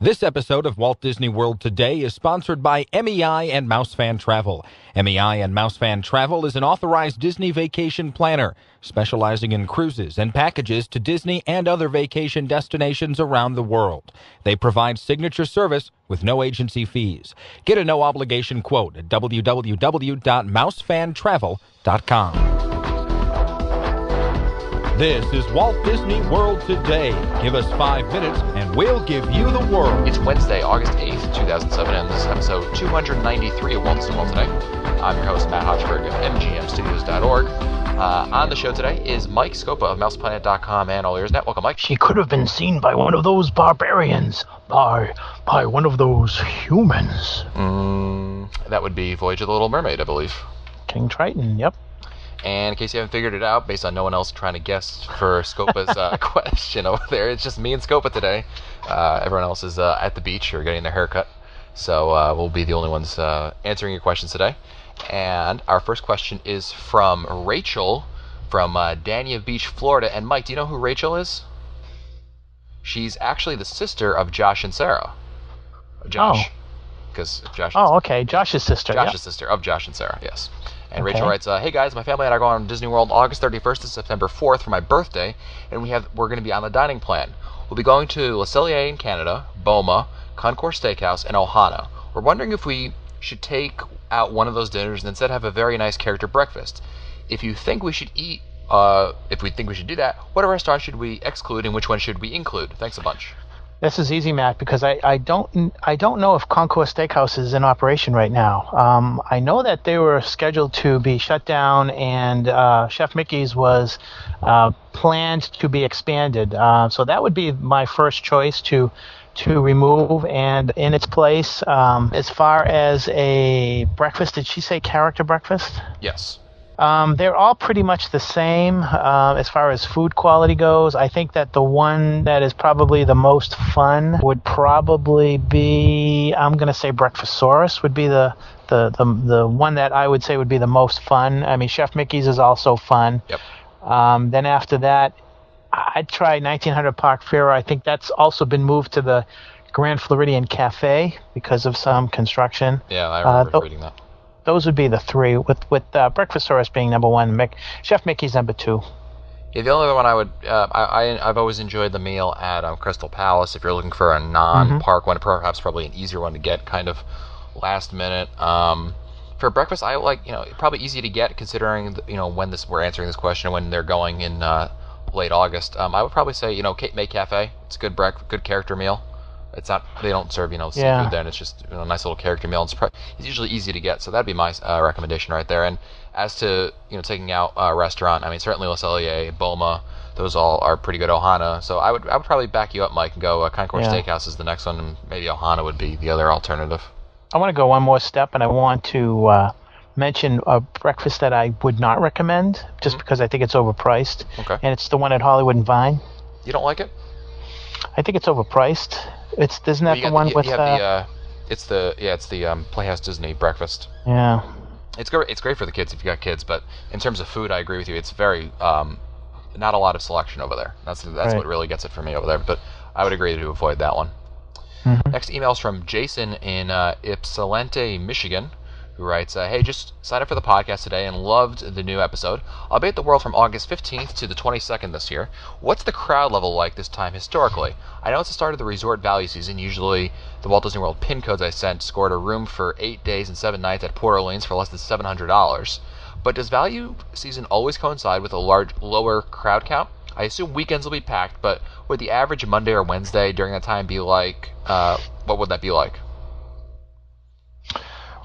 This episode of Walt Disney World Today is sponsored by MEI and MouseFan Travel. MEI and MouseFan Travel is an authorized Disney vacation planner, specializing in cruises and packages to Disney and other vacation destinations around the world. They provide signature service with no agency fees. Get a no-obligation quote at www.mousefantravel.com. This is Walt Disney World Today. Give us 5 minutes and we'll give you the world. It's Wednesday, August 8th, 2007, and this is episode 293 of Walt Disney World Today. I'm your host, Matt Hodgeberg of MGMstudios.org. On the show today is Mike Scopa of MousePlanet.com and All Ears Net. Welcome, Mike. She could have been seen by one of those barbarians, by one of those humans. That would be Voyage of the Little Mermaid, I believe. King Triton, yep. And in case you haven't figured it out, based on no one else trying to guess for Scopa's question over there, it's just me and Scopa today. Everyone else is at the beach or getting their hair cut. So we'll be the only ones answering your questions today. And our first question is from Rachel from Dania Beach, Florida. And Mike, do you know who Rachel is? She's actually the sister of Josh and Sarah. Josh. Because Josh. Oh, okay. Josh's sister. Josh's sister of Josh and Sarah, yes. And Okay. Rachel writes, hey guys, my family and I are going on Disney World August 31st to September 4th for my birthday, and we're going to be on the dining plan. We'll be going to Le Cellier in Canada, Boma, Concours Steakhouse, and Ohana. We're wondering if we should take out one of those dinners and instead have a very nice character breakfast. If you think we should do that, what restaurant should we exclude and which one should we include? Thanks a bunch. This is easy, Matt, because I don't know if Concours Steakhouse is in operation right now. I know that they were scheduled to be shut down, and Chef Mickey's was planned to be expanded. So that would be my first choice to remove, and in its place, as far as a breakfast, did she say character breakfast? Yes. They're all pretty much the same as far as food quality goes. I think that the one that is probably the most fun would probably be, I'm going to say Breakfastosaurus would be the one that I would say would be the most fun. I mean, Chef Mickey's is also fun. Yep. Then after that, I'd try 1900 Park Fair. I think that's also been moved to the Grand Floridian Cafe because of some construction. Yeah, I remember reading that. Those would be the three, with Breakfastosaurus being number one, Chef Mickey's number two. Yeah, the only other one I would, I've always enjoyed the meal at Crystal Palace. If you're looking for a non-park one, perhaps probably an easier one to get, kind of last minute. For breakfast, I like, probably easy to get considering, when we're answering this question, when they're going in late August. I would probably say, Cape May Cafe. It's a good character meal. It's not, they don't serve, seafood there, and it's just a nice little character meal. It's usually easy to get, so that'd be my recommendation right there. And as to, taking out a restaurant, I mean, certainly Le Cellier, Boma, those all are pretty good. Ohana, so I would probably back you up, Mike, and go Concours Steakhouse is the next one, and maybe Ohana would be the other alternative. I want to go one more step, and I want to mention a breakfast that I would not recommend, just because I think it's overpriced. Okay. And it's the one at Hollywood and Vine. You don't like it? I think it's overpriced. Isn't that the one with? It's the Playhouse Disney breakfast. Yeah. It's great for the kids if you got kids, but in terms of food, I agree with you. It's very not a lot of selection over there. That's right. What really gets it for me over there. But I would agree to avoid that one. Next email is from Jason in Ypsilanti, Michigan, who writes, hey, just signed up for the podcast today and loved the new episode. I'll be at the World from August 15th to the 22nd this year. What's the crowd level like this time historically? I know it's the start of the resort value season. Usually the Walt Disney World pin codes I sent scored a room for 8 days and 7 nights at Port Orleans for less than $700. But does value season always coincide with a lower crowd count? I assume weekends will be packed, but would the average Monday or Wednesday during that time be like, what would that be like?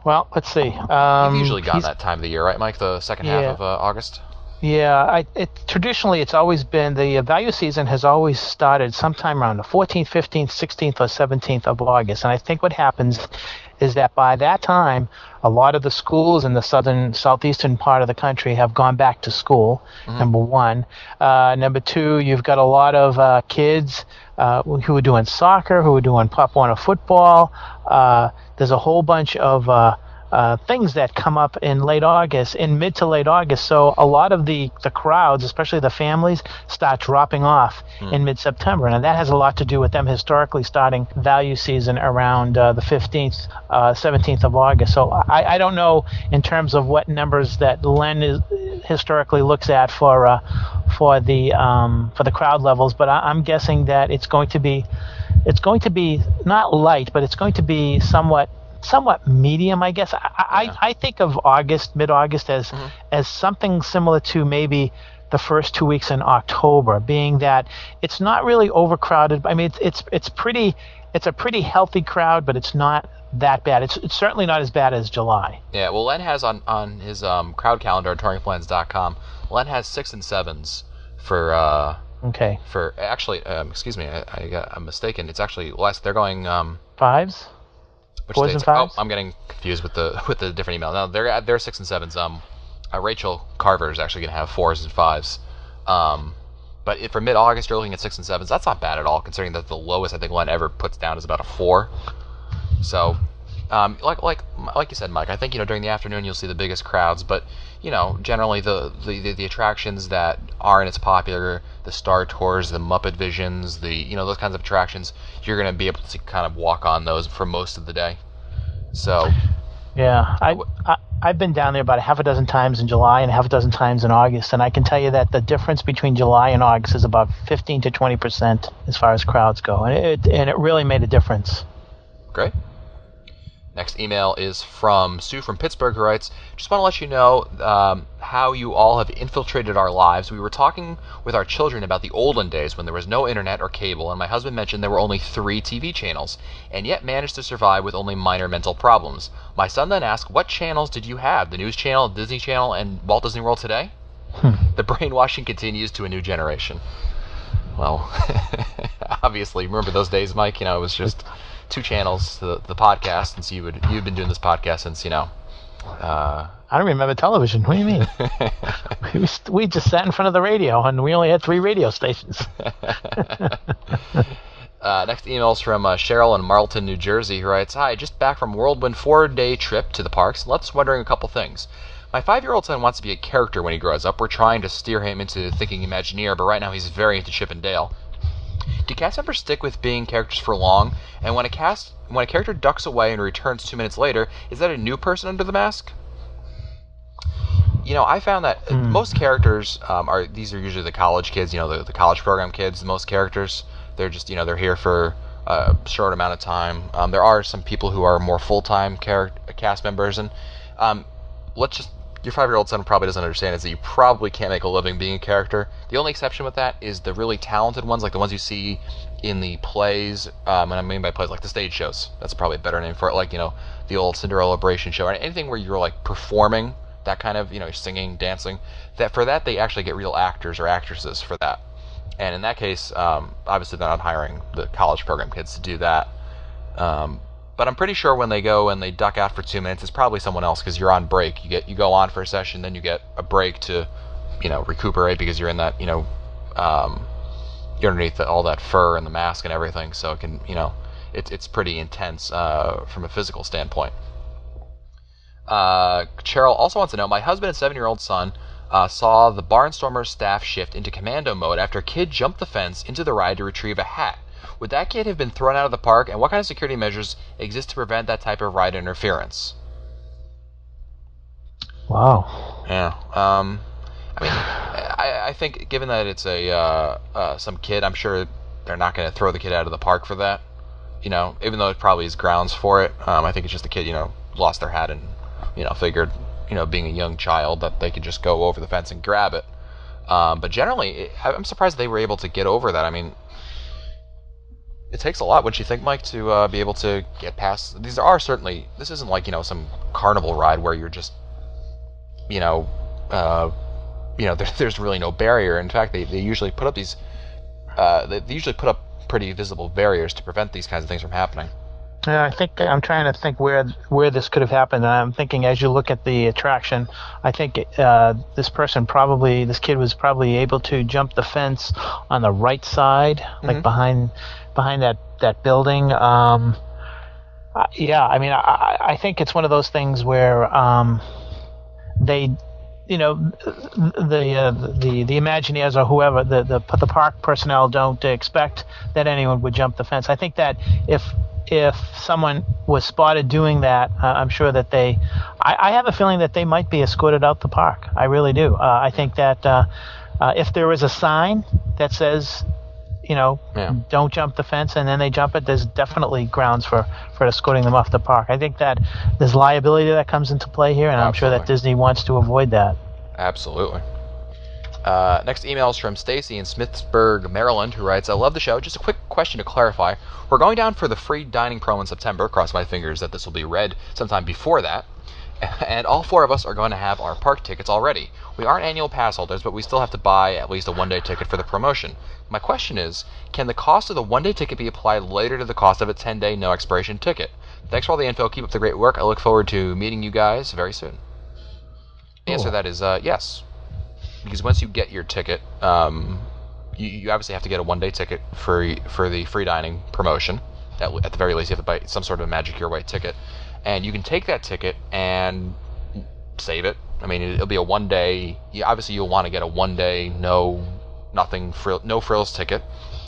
Well, let's see. You've usually gone that time of the year, right, Mike? The second half of August? Yeah, traditionally it's always been, the value season has always started sometime around the 14th, 15th, 16th, or 17th of August. And I think what happens is that by that time, a lot of the schools in the southeastern part of the country have gone back to school, number one. Number two, you've got a lot of kids who are doing soccer, who are doing Pop Warner football. There's a whole bunch of things that come up in mid to late August. So a lot of the crowds, especially the families, start dropping off in mid-September. And that has a lot to do with them historically starting value season around the 15th, 17th of August. So I don't know in terms of what numbers that Len historically looks at for the crowd levels, but I'm guessing that it's going to be not light, but it's going to be somewhat medium, I guess. I think of mid-August as something similar to maybe the first 2 weeks in October, being that it's not really overcrowded. I mean, it's a pretty healthy crowd, but it's not that bad. It's certainly not as bad as July. Yeah, well, Len has on his crowd calendar at touringplans.com, Len has 6 and 7s for okay. For actually, excuse me, I'm mistaken. It's actually less. They're going 5s. Which 4s and 5s? Oh, I'm getting confused with the different email. No, they're 6 and 7s. Rachel Carver is actually going to have 4s and 5s. But for mid-August, you're looking at 6 and 7s. That's not bad at all, considering that the lowest I think Len ever puts down is about a 4. So, like you said, Mike, I think during the afternoon you'll see the biggest crowds, but generally the attractions that aren't as popular, the Star Tours, the Muppet Visions, those kinds of attractions, you're going to be able to kind of walk on those for most of the day. So, yeah, I've been down there about a half a dozen times in July and a half a dozen times in August, and I can tell you that the difference between July and August is about 15 to 20% as far as crowds go, and it really made a difference. Great. Next email is from Sue from Pittsburgh, who writes, just want to let you know how you all have infiltrated our lives. We were talking with our children about the olden days when there was no internet or cable, and my husband mentioned there were only 3 TV channels, and yet managed to survive with only minor mental problems. My son then asked, what channels did you have? The News Channel, Disney Channel, and Walt Disney World Today? The brainwashing continues to a new generation. Well, obviously, remember those days, Mike? It was just 2 channels to the podcast, and so you've been doing this podcast since I don't remember television. What do you mean? we just sat in front of the radio, and we only had 3 radio stations. Next email is from Cheryl in Marlton, New Jersey, who writes, hi, just back from Whirlwind 4-day trip to the parks, and left us wondering a couple things. My 5-year-old son wants to be a character when he grows up. We're trying to steer him into thinking Imagineer, but right now he's very into Chip and Dale. Do cast members stick with being characters for long? And when a character ducks away and returns 2 minutes later, is that a new person under the mask? I found that most characters are usually the college kids, the college program kids. Most characters, they're just they're here for a short amount of time. There are some people who are more full-time cast members, and your 5-year-old son probably doesn't understand is that you probably can't make a living being a character. The only exception with that is the really talented ones, like the ones you see in the plays, and I mean by plays like the stage shows. That's probably a better name for it, like, the old Cinderella Bration show, or anything where you're like performing that kind of, singing, dancing. For that they actually get real actors or actresses for that. And in that case, obviously they're not hiring the college program kids to do that. But I'm pretty sure when they go and they duck out for 2 minutes, it's probably someone else because you're on break. You go on for a session, then you get a break to, recuperate because you're in that, you're underneath all that fur and the mask and everything. So it can, it's pretty intense from a physical standpoint. Cheryl also wants to know, my husband and 7-year-old son saw the Barnstormers staff shift into commando mode after a kid jumped the fence into the ride to retrieve a hat. Would that kid have been thrown out of the park, and what kind of security measures exist to prevent that type of ride interference? Wow. Yeah. I think given that it's some kid, I'm sure they're not going to throw the kid out of the park for that. Even though it probably is grounds for it. I think it's just the kid, lost their hat and, figured, being a young child, that they could just go over the fence and grab it. But generally, I'm surprised they were able to get over that. I mean, it takes a lot, wouldn't you think, Mike, to be able to get past. This isn't like, some carnival ride where you're just, there's really no barrier. In fact, they usually put up these, pretty visible barriers to prevent these kinds of things from happening. Yeah, I think I'm trying to think where this could have happened. And I'm thinking as you look at the attraction, I think this kid was probably able to jump the fence on the right side, like behind that building. Yeah, I mean, I think it's one of those things where they, you know, the Imagineers or whoever, the park personnel don't expect that anyone would jump the fence. I think that if someone was spotted doing that, I'm sure that I have a feeling that they might be escorted out the park. I really do. I think that if there is a sign that says, don't jump the fence, and then they jump it, there's definitely grounds for escorting them off the park. I think that there's liability that comes into play here, and I'm sure that Disney wants to avoid that. Absolutely. Next email is from Stacy in Smithsburg, Maryland, who writes, I love the show. Just a quick question to clarify. We're going down for the free dining promo in September. Cross my fingers that this will be read sometime before that. And all four of us are going to have our park tickets already. We aren't annual pass holders, but we still have to buy at least a one-day ticket for the promotion. My question is, can the cost of the one-day ticket be applied later to the cost of a 10-day no-expiration ticket? Thanks for all the info. Keep up the great work. I look forward to meeting you guys very soon. The answer to that is yes. Because once you get your ticket, you obviously have to get a one-day ticket for the free dining promotion. At the very least, you have to buy some sort of Magic Your Way ticket. And you can take that ticket and save it. I mean, it'll be a one-day. Obviously, you'll want to get a one-day no frills ticket,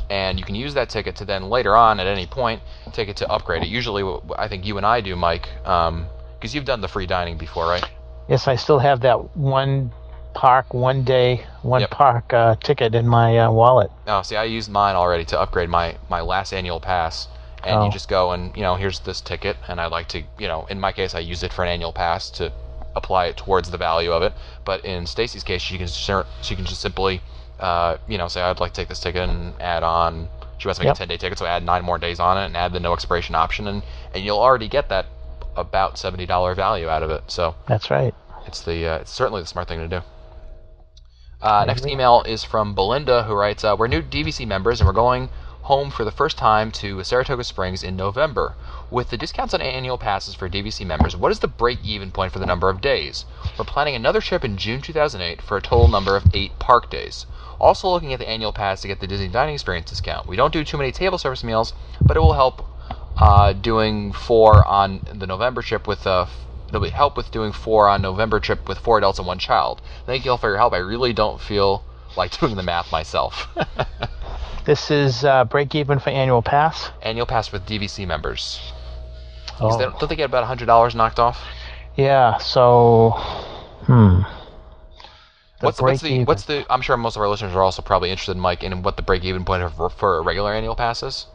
and you can use that ticket to then later on at any point take it to upgrade it. Usually, I think you and I do, Mike, because you've done the free dining before, right? Yes, I still have that one park, one day, park ticket in my wallet. Oh, see, I used mine already to upgrade my last annual pass. And you just go and, here's this ticket, and I'd like to, in my case, I use it for an annual pass to apply it towards the value of it. But in Stacy's case, she can just simply, say, I'd like to take this ticket and add on. She wants to make a 10-day ticket, so add 9 more days on it and add the no expiration option, and you'll already get that about $70 value out of it. So that's right. It's certainly the smart thing to do. Next email is from Belinda, who writes, we're new DVC members, and we're going home for the first time to Saratoga Springs in November. With the discounts on annual passes for DVC members, what is the break-even point for the number of days? We're planning another trip in June 2008 for a total number of 8 park days. Also looking at the annual pass to get the Disney Dining Experience discount. We don't do too many table service meals, but it will help doing 4 on the November trip with it'll help with doing 4 on November trip with 4 adults and 1 child. Thank you all for your help. I really don't feel like doing the math myself. This is break-even for annual pass? Annual pass with DVC members. Don't they get about $100 knocked off? Yeah, so... What's the... I'm sure most of our listeners are also probably interested, Mike, in what the break-even point for a regular annual pass is.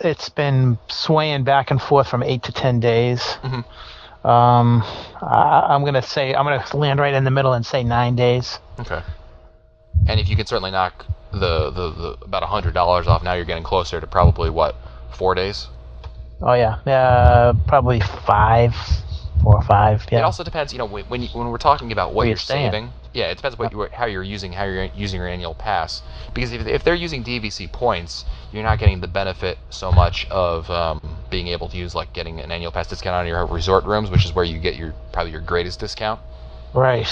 It's been swaying back and forth from 8 to 10 days. Mm-hmm. I'm gonna land right in the middle and say 9 days. Okay. And if you can certainly knock the about $100 off, now you're getting closer to probably 4 days? Oh yeah, probably 4 or 5. Yeah. It also depends, when we're talking about what you're saving. Yeah, it depends how you're using your annual pass. Because if they're using DVC points, you're not getting the benefit so much of being able to use getting an annual pass discount on your resort rooms, which is where you get probably your greatest discount. Right.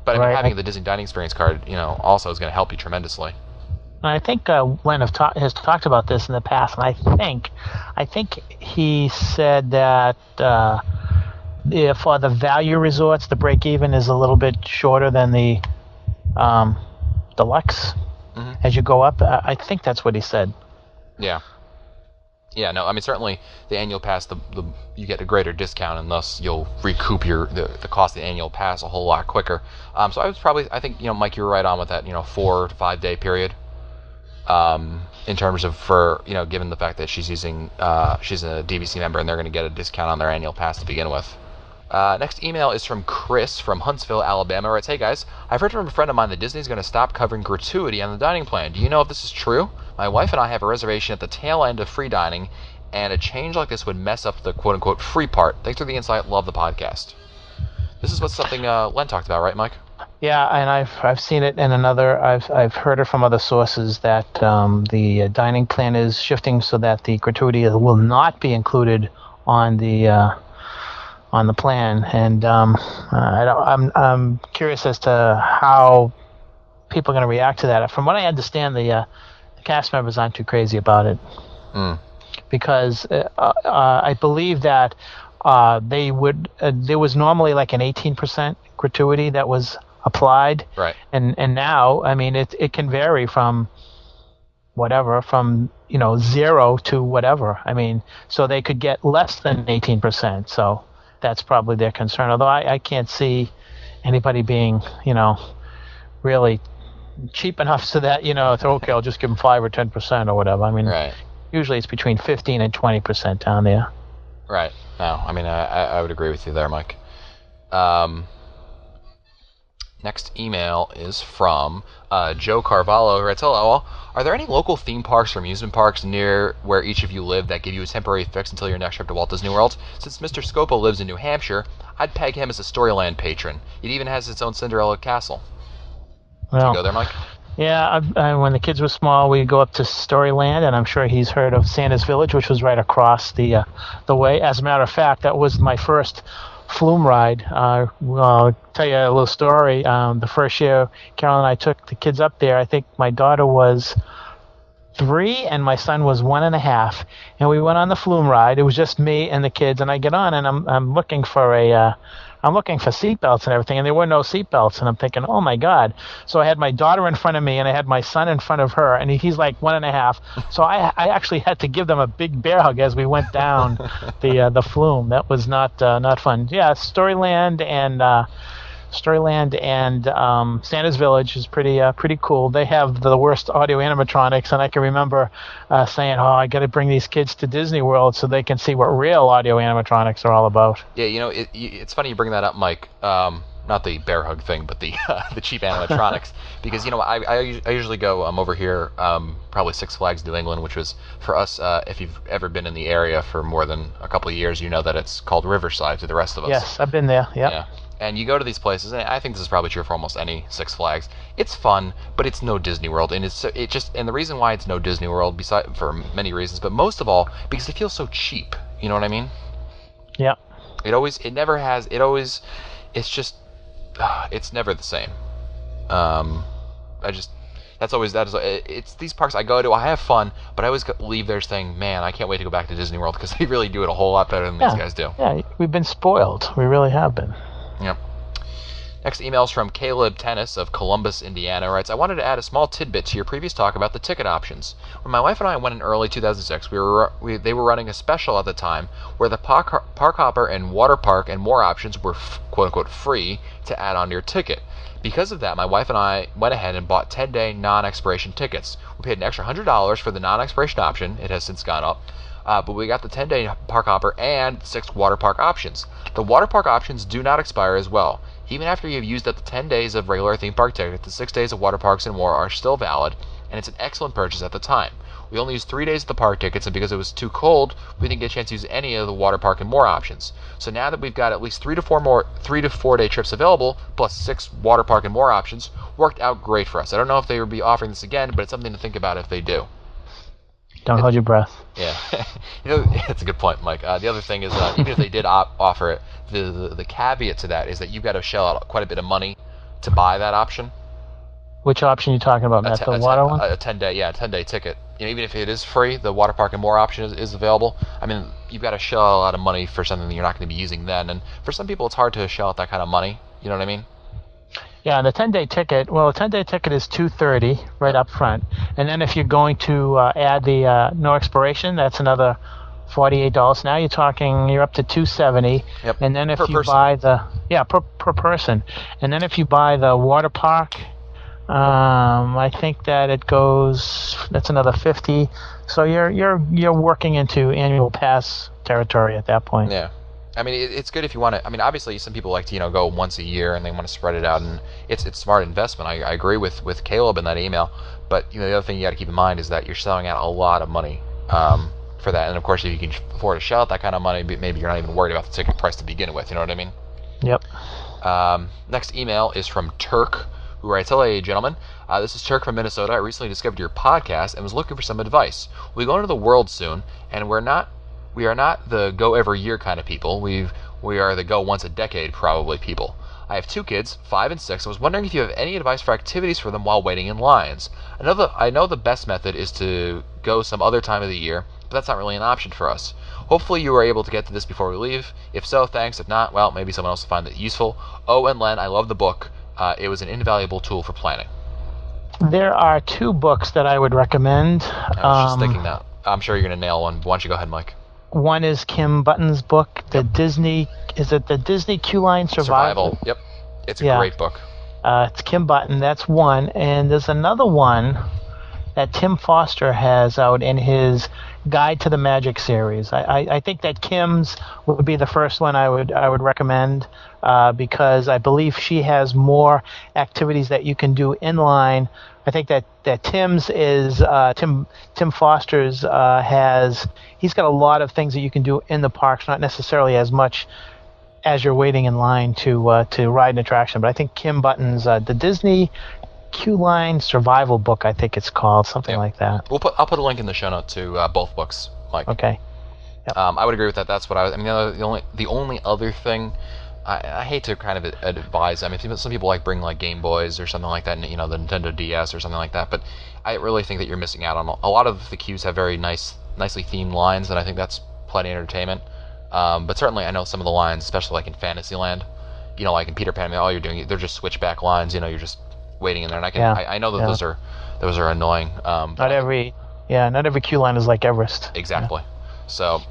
But having the Disney Dining Experience card, also is going to help you tremendously. I think Len has talked about this in the past, and I think he said that for the value resorts, the break-even is a little bit shorter than the deluxe. Mm-hmm. As you go up. I think that's what he said. Yeah. Yeah, no, I mean, certainly the annual pass, you get a greater discount, and thus you'll recoup the cost of the annual pass a whole lot quicker. So I think, Mike, you were right on with that, 4 to 5 day period. In terms of given the fact that she's a DVC member and they're going to get a discount on their annual pass to begin with. Next email is from Chris from Huntsville, Alabama. Writes, hey guys, I've heard from a friend of mine that Disney's going to stop covering gratuity on the dining plan. Do you know if this is true? My wife and I have a reservation at the tail end of free dining, and a change like this would mess up the quote-unquote free part. Thanks for the insight. Love the podcast. This is something Len talked about, right, Mike? Yeah, and I've seen it in another. I've heard it from other sources that the dining plan is shifting so that the gratuity will not be included on the plan, and I'm curious as to how people are going to react to that. From what I understand, the cast members aren't too crazy about it. because I believe that they would. There was normally like an 18% gratuity that was applied, Right. And now, I mean, it can vary from whatever, from 0 to whatever. I mean, so they could get less than 18%. So that's probably their concern. Although I can't see anybody being really cheap enough so that it's okay, I'll just give them 5 or 10% or whatever. I mean, Right. usually it's between 15 and 20% down there. Right. No, I mean, I would agree with you there, Mike. Next email is from Joe Carvalho, who writes, "Hello, are there any local theme parks or amusement parks near where each of you live that give you a temporary fix until your next trip to Walt Disney World? Since Mr. Scopo lives in New Hampshire, I'd peg him as a Storyland patron. It even has its own Cinderella castle." Did you go there, Mike? Yeah, when the kids were small, we'd go up to Storyland, and I'm sure he's heard of Santa's Village, which was right across the way. As a matter of fact, that was my first flume ride. I'll tell you a little story. The first year Carol and I took the kids up there, I think my daughter was 3 and my son was 1.5, and we went on the flume ride. It was just me and the kids, and I get on, and I'm looking for seatbelts and everything, and there were no seatbelts, and I'm thinking, oh my God. So I had my daughter in front of me, and I had my son in front of her, and he's like 1.5. So I actually had to give them a big bear hug as we went down the flume. That was not fun. Yeah, Storyland and Santa's Village is pretty cool. They have the worst audio animatronics, and I can remember saying, "Oh, I got to bring these kids to Disney World so they can see what real audio animatronics are all about." Yeah, it's funny you bring that up, Mike. Not the bear hug thing, but the the cheap animatronics, because I usually go over here, probably Six Flags New England, which was for us. If you've ever been in the area for more than a couple of years, you know that it's called Riverside to the rest of us. Yes, I've been there. Yep. Yeah. And you go to these places, and I think this is probably true for almost any Six Flags. It's fun, but it's no Disney World, and and the reason why it's no Disney World, beside for many reasons, but most of all because it feels so cheap. You know what I mean? Yeah. It's never the same. It's these parks I go to, I have fun, but I always leave there saying, man, I can't wait to go back to Disney World because they really do it a whole lot better than these guys do. Yeah, we've been spoiled. We really have been. Yep. Next email is from Caleb Tennis of Columbus, Indiana. Writes, "I wanted to add a small tidbit to your previous talk about the ticket options. When my wife and I went in early 2006, they were running a special at the time where the park hopper and water park and more options were quote-unquote free to add on to your ticket. Because of that, my wife and I went ahead and bought 10-day non-expiration tickets. We paid an extra $100 for the non-expiration option. It has since gone up. But we got the 10-day park hopper and 6 water park options. The water park options do not expire as well. Even after you've used up the 10 days of regular theme park tickets, the 6 days of water parks and more are still valid, and it's an excellent purchase at the time. We only used 3 days of the park tickets, and because it was too cold, we didn't get a chance to use any of the water park and more options. So now that we've got at least 3 to 4 day trips available, plus 6 water park and more options, worked out great for us. I don't know if they will be offering this again, but it's something to think about if they do." Don't hold your breath. Yeah, that's a good point, Mike. The other thing is, even if they did offer it, the caveat to that is that you've got to shell out quite a bit of money to buy that option. Which option are you talking about, Matt? The water one? A 10-day ticket. Even if it is free, the water park and more option is available. I mean, you've got to shell out a lot of money for something that you're not going to be using then, and for some people, it's hard to shell out that kind of money. You know what I mean? Yeah, the 10-day ticket. Well, the 10-day ticket is $230 right up front, and then if you're going to add the no expiration, that's another $48. Now you're up to $270. Yep. And then if per you person. buy per person, and then if you buy the water park, I think that that's another $50. So you're working into annual pass territory at that point. Yeah. I mean, it's good if you want to. I mean, obviously, some people like to go once a year and they want to spread it out, and it's smart investment. I agree with Caleb in that email, but the other thing you got to keep in mind is that you're selling out a lot of money for that, and of course, if you can afford to shell out that kind of money, maybe you're not even worried about the ticket price to begin with. You know what I mean? Yep. Next email is from Turk, who writes, "Hello, gentlemen. This is Turk from Minnesota. I recently discovered your podcast and was looking for some advice. We go into the world soon, and we are not the go every year kind of people. We are the go once a decade probably people. I have 2 kids, 5 and 6. I was wondering if you have any advice for activities for them while waiting in lines. I know the best method is to go some other time of the year, but that's not really an option for us. Hopefully you were able to get to this before we leave. If so, thanks. If not, well, maybe someone else will find it useful. Oh, and Len, I love the book. It was an invaluable tool for planning. There are 2 books that I would recommend. I was just thinking that. I'm sure you're going to nail one. Why don't you go ahead, Mike? One is Kim Button's book, the Disney Q-Line Survival? Yep. It's a great book. It's Kim Button. That's one. And there's another one that Tim Foster has out in his Guide to the Magic series. I think that Kim's would be the first one I would recommend because I believe she has more activities that you can do inline. I think that Tim's is Tim Foster's he's got a lot of things that you can do in the parks, not necessarily as much as you're waiting in line to ride an attraction. But I think Kim Button's the Disney Q-Line Survival book, I think it's called, something like that. I'll put a link in the show note to both books, Mike. Okay. Yep. I would agree with that. That's what I was. I mean, the only other thing, I hate to kind of advise. I mean, some people like bring like Game Boys or something like that, and the Nintendo DS or something like that. But I really think that you're missing out on a lot of the queues have very nicely themed lines, and I think that's plenty of entertainment. But certainly, I know some of the lines, especially like in Fantasyland, like in Peter Pan, all you're doing, they're just switchback lines. You're just waiting in there, and I know that those are annoying. Not every queue line is like Everest. Exactly. Yeah. So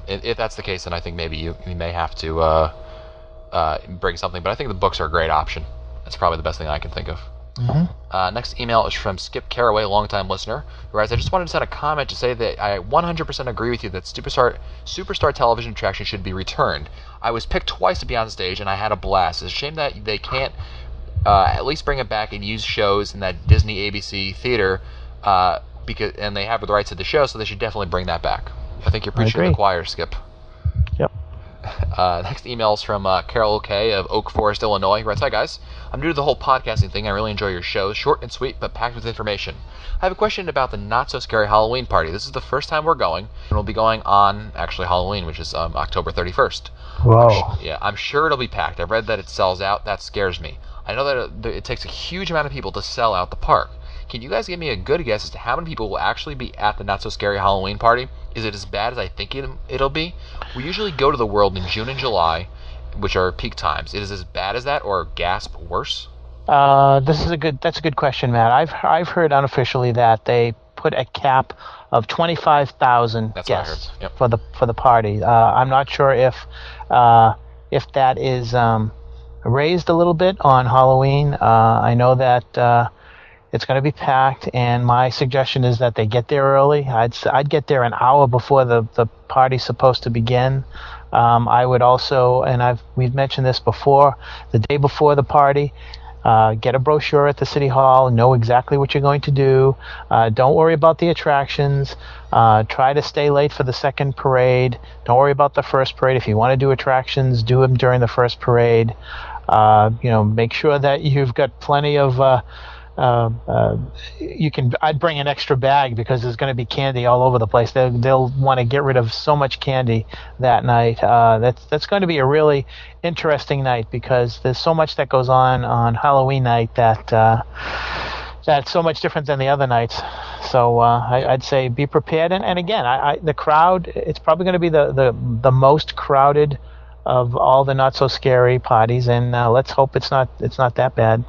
if that's the case, then I think maybe you may have to bring something. But I think the books are a great option. That's probably the best thing I can think of. Mm-hmm. Next email is from Skip Caraway, longtime listener, who writes, I just wanted to send a comment to say that I 100% agree with you that Superstar television attraction should be returned. I was picked twice to be on stage, and I had a blast. It's a shame that they can't at least bring it back and use shows in that Disney ABC theater, and they have the rights to the show, so they should definitely bring that back. I think you're preaching to the choir, Skip. Yep. Next email is from Carol K. of Oak Forest, Illinois. He writes, Hi guys, I'm new to the whole podcasting thing. I really enjoy your shows, short and sweet, but packed with information. I have a question about the Not So Scary Halloween party. This is the first time we're going, and we'll be going on, actually, Halloween, which is October 31st. Whoa. I'm sure it'll be packed. I've read that it sells out. That scares me. I know that it takes a huge amount of people to sell out the park. Can you guys give me a good guess as to how many people will actually be at the Not So Scary Halloween party? Is it as bad as I think it'll be? We usually go to the World in June and July, which are peak times. Is it as bad as that, or gasp worse? That's a good question, Matt. I've heard unofficially that they put a cap of 25,000 guests for the party. I'm not sure if that is raised a little bit on Halloween. I know that it's going to be packed, and my suggestion is that they get there early. I'd get there an hour before the party's supposed to begin. I would also, and we've mentioned this before, the day before the party, get a brochure at the City Hall, know exactly what you're going to do. Don't worry about the attractions. Try to stay late for the second parade. Don't worry about the first parade. If you want to do attractions, do them during the first parade. Make sure that you've got plenty of I'd bring an extra bag because there's going to be candy all over the place. They'll want to get rid of so much candy that night. That's going to be a really interesting night because there's so much that goes on Halloween night that's so much different than the other nights. So I'd say be prepared. And again, the crowd, it's probably going to be the most crowded of all the Not So Scary parties, and let's hope it's not that bad.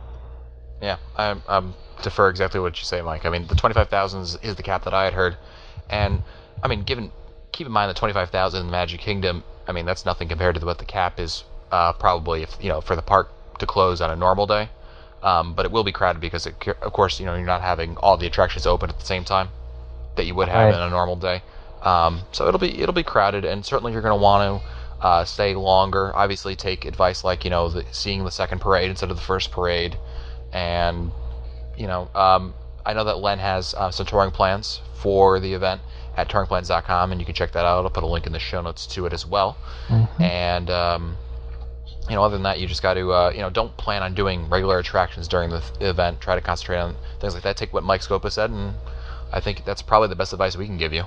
Yeah, I defer exactly what you say, Mike. I mean, the 25,000 is the cap that I had heard, and I mean, keep in mind the 25,000 in the Magic Kingdom. I mean, that's nothing compared to what the cap is probably for the park to close on a normal day. But it will be crowded because, of course, you're not having all the attractions open at the same time that you would have in a normal day. So it'll be crowded, and certainly you're going to want to stay longer. Obviously, take advice like seeing the second parade instead of the first parade. And, I know that Len has some touring plans for the event at touringplans.com, and you can check that out. I'll put a link in the show notes to it as well. Mm-hmm. And, other than that, you just got to, don't plan on doing regular attractions during the event. Try to concentrate on things like that. Take what Mike Scopa said, and I think that's probably the best advice we can give you.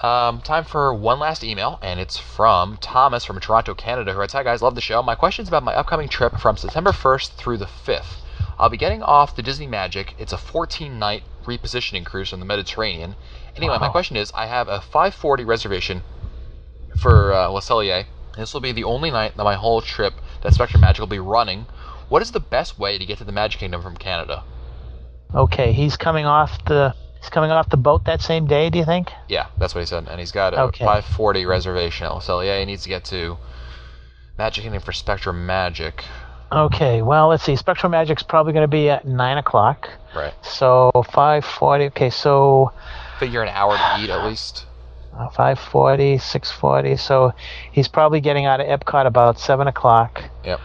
Time for one last email, and it's from Thomas from Toronto, Canada, who writes, Hi guys, love the show. My question's about my upcoming trip from September 1st through the 5th. I'll be getting off the Disney Magic. It's a 14-night repositioning cruise from the Mediterranean. Anyway, my question is, I have a 5:40 reservation for Le Cellier. This will be the only night that my whole trip that Spectrum Magic will be running. What is the best way to get to the Magic Kingdom from Canada? Okay, he's coming off the boat that same day, do you think? Yeah, that's what he said. And he's got a 5:40 reservation at Le Cellier. He needs to get to Magic Kingdom for Spectrum Magic. Okay, well, let's see. Spectrum Magic's probably going to be at 9 o'clock. Right. So 5:40. Okay, so figure an hour to eat at least. 5:40, 6:40. So he's probably getting out of Epcot about 7 o'clock. Yep.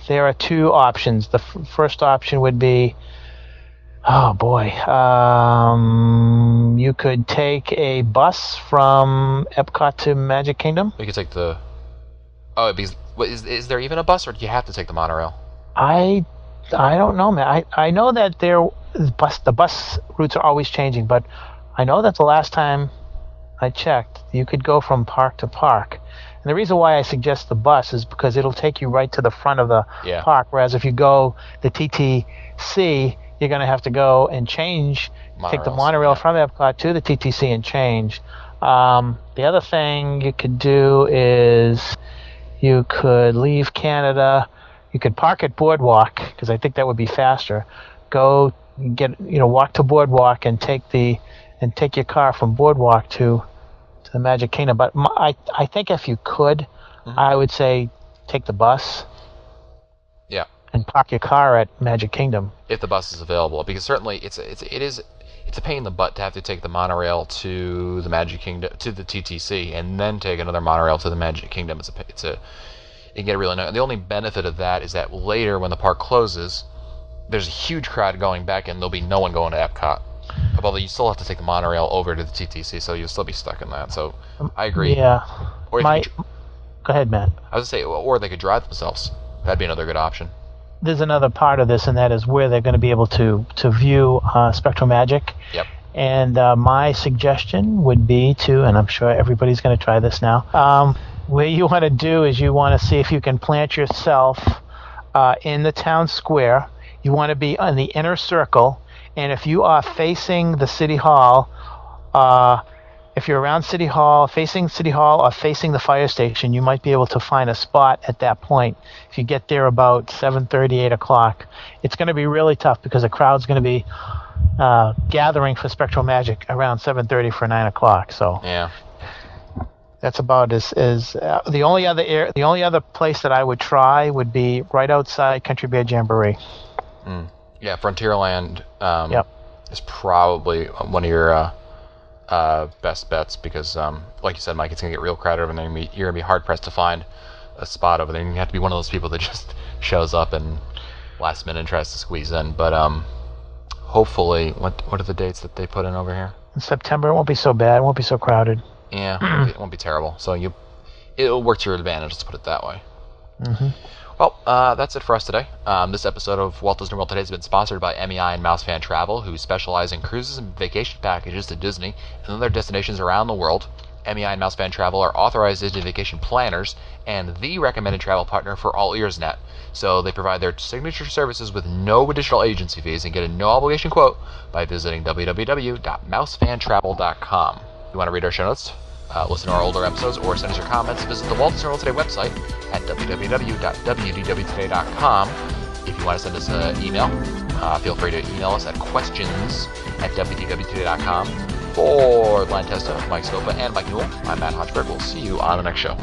There are two options. The first option would be, oh boy, you could take a bus from Epcot to Magic Kingdom. We could take the. Oh, is there even a bus, or do you have to take the monorail? I don't know, man. I know that the bus routes are always changing, but I know that the last time I checked, you could go from park to park. And the reason why I suggest the bus is because it'll take you right to the front of the park, whereas if you go the TTC, you're going to have to go and change, take the monorail from Epcot to the TTC and change. The other thing you could do is you could leave Canada. You could park at Boardwalk, because I think that would be faster. Go walk to Boardwalk and take your car from Boardwalk to the Magic Kingdom. But I think if you could, I would say take the bus. Yeah. And park your car at Magic Kingdom. If the bus is available, because certainly it's a pain in the butt to have to take the monorail to the Magic Kingdom, to the TTC, and then take another monorail to the Magic Kingdom. It can get really annoying. The only benefit of that is that later, when the park closes, there's a huge crowd going back, and there'll be no one going to Epcot. Although you still have to take the monorail over to the TTC, so you'll still be stuck in that. So I agree. Yeah. Or go ahead, Matt. I was going to say, or they could drive themselves. That'd be another good option. There's another part of this, and that is where they're going to be able to view Spectrum Magic. Yep. And my suggestion would be to, and I'm sure everybody's going to try this now, what you want to do is you want to see if you can plant yourself in the town square. You want to be on the inner circle, and if you are facing the City Hall, if you're around City Hall, facing City Hall or facing the fire station, you might be able to find a spot at that point. If you get there about 7:30, 8 o'clock, it's going to be really tough because the crowd's going to be gathering for Spectrum Magic around 7:30 for 9 o'clock. So yeah, that's about the only other place that I would try would be right outside Country Bear Jamboree. Yeah, Frontierland Yep. is probably one of your best bets because, like you said, Mike, it's going to get real crowded over there. You're going to be hard-pressed to find a spot over there. You have to be one of those people that just shows up and last minute tries to squeeze in. But hopefully, what are the dates that they put in over here? In September, it won't be so bad. It won't be so crowded. Yeah, it won't be terrible. So it'll work to your advantage, let's put it that way. Mm-hmm. Well, that's it for us today. This episode of Walt Disney World Today has been sponsored by MEI and Mousefan Travel, who specialize in cruises and vacation packages to Disney and other destinations around the world. MEI and Mousefan Travel are authorized Disney vacation planners and the recommended travel partner for All Ears Net. So they provide their signature services with no additional agency fees and get a no-obligation quote by visiting www.mousefantravel.com. If you want to read our show notes, listen to our older episodes, or send us your comments, visit the Walt Disney World Today website at www.wdwtoday.com. If you want to send us an email, feel free to email us at questions@wdwtoday.com. For Line Testa, Mike Scopa, and Mike Newell, I'm Matt Hodgeberg. We'll see you on the next show.